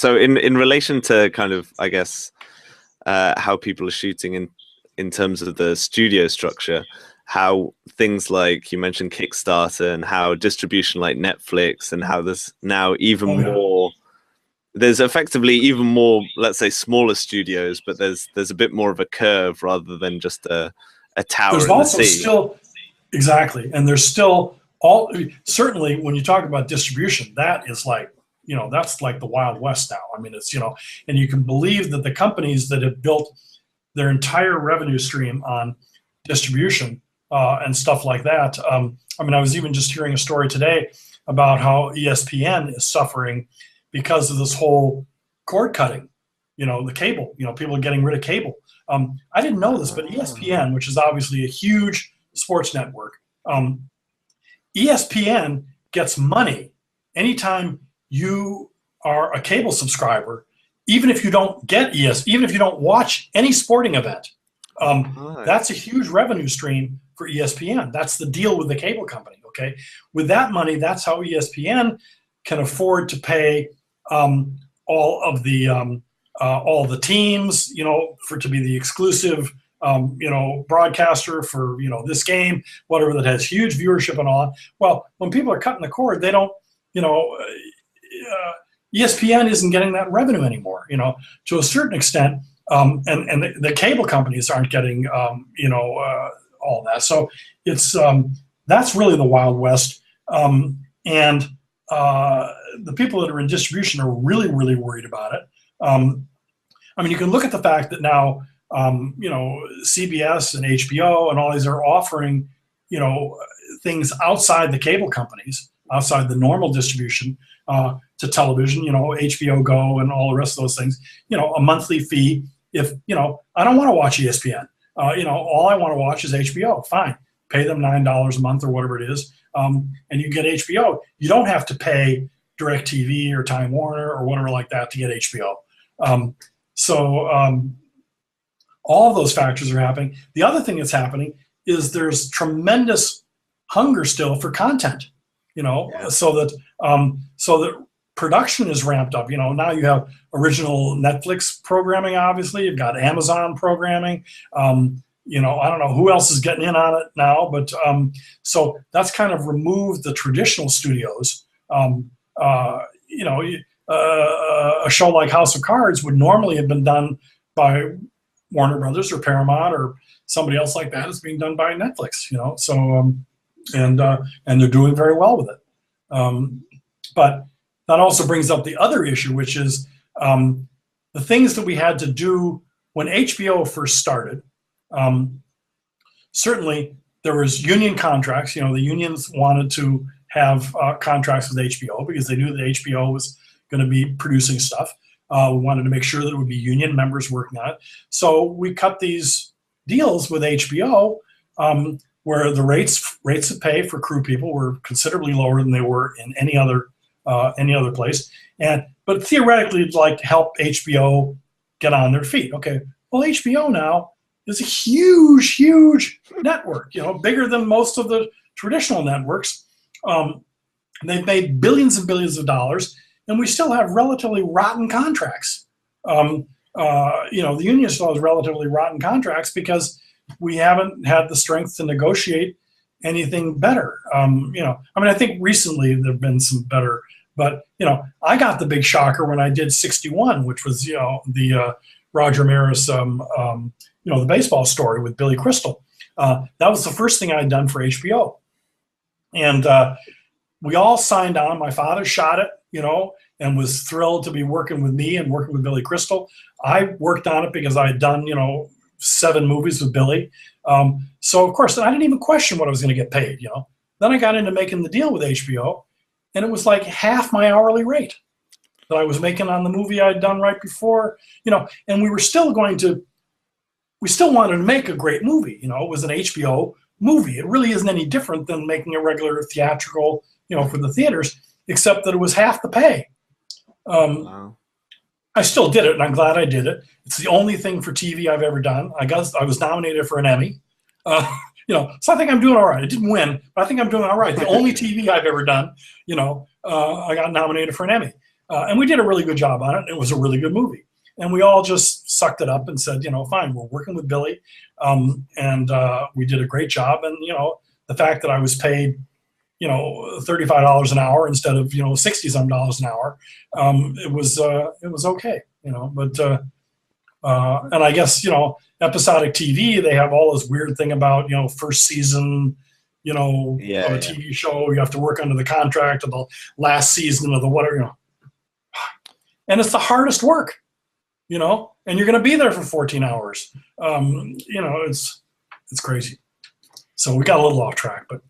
So in relation to kind of, I guess, how people are shooting in terms of the studio structure, how things like you mentioned Kickstarter and how distribution like Netflix and how there's now even more, there's effectively even more, let's say, smaller studios, but there's a bit more of a curve rather than just a tower there's in the also sea. still, exactly, and there's still all, certainly when you talk about distribution, that is like, you know, that's like the Wild West now. I mean, it's, you know, and you can believe that the companies that have built their entire revenue stream on distribution and stuff like that. I mean, I was even just hearing a story today about how ESPN is suffering because of this whole cord cutting, you know, the cable, you know, people are getting rid of cable. I didn't know this, but ESPN, which is obviously a huge sports network, ESPN gets money anytime you are a cable subscriber, even if you don't get even if you don't watch any sporting event. That's a huge revenue stream for ESPN. That's the deal with the cable company. Okay, with that money, that's how ESPN can afford to pay all the teams, you know, to be the exclusive, you know, broadcaster for, you know, this game, whatever, that has huge viewership and all that. Well, when people are cutting the cord, they don't, you know, ESPN isn't getting that revenue anymore, you know, to a certain extent, and the cable companies aren't getting, you know, all that. So it's that's really the Wild West, and the people that are in distribution are really, really worried about it. I mean, you can look at the fact that now, you know, CBS and HBO and all these are offering, you know, things outside the cable companies, outside the normal distribution to television, you know, HBO Go and all the rest of those things, you know, a monthly fee. If, you know, I don't want to watch ESPN, you know, all I want to watch is HBO, fine. Pay them $9 a month or whatever it is, and you get HBO. You don't have to pay DirecTV or Time Warner or whatever like that to get HBO. All of those factors are happening. The other thing that's happening is there's tremendous hunger still for content, you know, so that production is ramped up. You know, now you have original Netflix programming, obviously. You've got Amazon programming. You know, I don't know who else is getting in on it now, but so that's kind of removed the traditional studios. You know, a show like House of Cards would normally have been done by Warner Brothers or Paramount or somebody else like that. It's being done by Netflix, you know, so and they're doing very well with it. But that also brings up the other issue, which is the things that we had to do when HBO first started. Certainly there was union contracts. You know, the unions wanted to have contracts with HBO because they knew that HBO was going to be producing stuff. We wanted to make sure that it would be union members working on it. So we cut these deals with HBO where the rates of pay for crew people were considerably lower than they were in any other place. But theoretically, it'd like to help HBO get on their feet. Okay, well, HBO now is a huge, huge network, you know, bigger than most of the traditional networks. They've made billions and billions of dollars, and we still have relatively rotten contracts. You know, the union still has relatively rotten contracts because we haven't had the strength to negotiate anything better. You know, I mean, I think recently there have been some better, but, you know, I got the big shocker when I did 61, which was, you know, the Roger Maris, you know, the baseball story with Billy Crystal. That was the first thing I'd done for HBO. And we all signed on. My father shot it, you know, and was thrilled to be working with me and working with Billy Crystal. I worked on it because I had done, you know, 7 movies with Billy. So, of course, I didn't even question what I was going to get paid, you know. Then I got into making the deal with HBO, and it was like half my hourly rate that I was making on the movie I'd done right before, you know, and we still wanted to make a great movie. You know, it was an HBO movie. It really isn't any different than making a regular theatrical, you know, for the theaters, except that it was half the pay. Wow. I still did it, and I'm glad I did it. It's the only thing for TV I've ever done. I was nominated for an Emmy. You know, so I think I'm doing all right. I didn't win, but I think I'm doing all right. The only TV I've ever done, you know, I got nominated for an Emmy. And we did a really good job on it. It was a really good movie. And we all just sucked it up and said, fine, we're working with Billy. And we did a great job. And, the fact that I was paid, $35 an hour instead of, $60-some an hour, it was okay, but, and I guess, episodic TV, they have all this weird thing about, first season, of a TV show, you have to work under the contract of the last season of the whatever, and it's the hardest work, and you're going to be there for 14 hours. It's crazy. So we got a little off track, but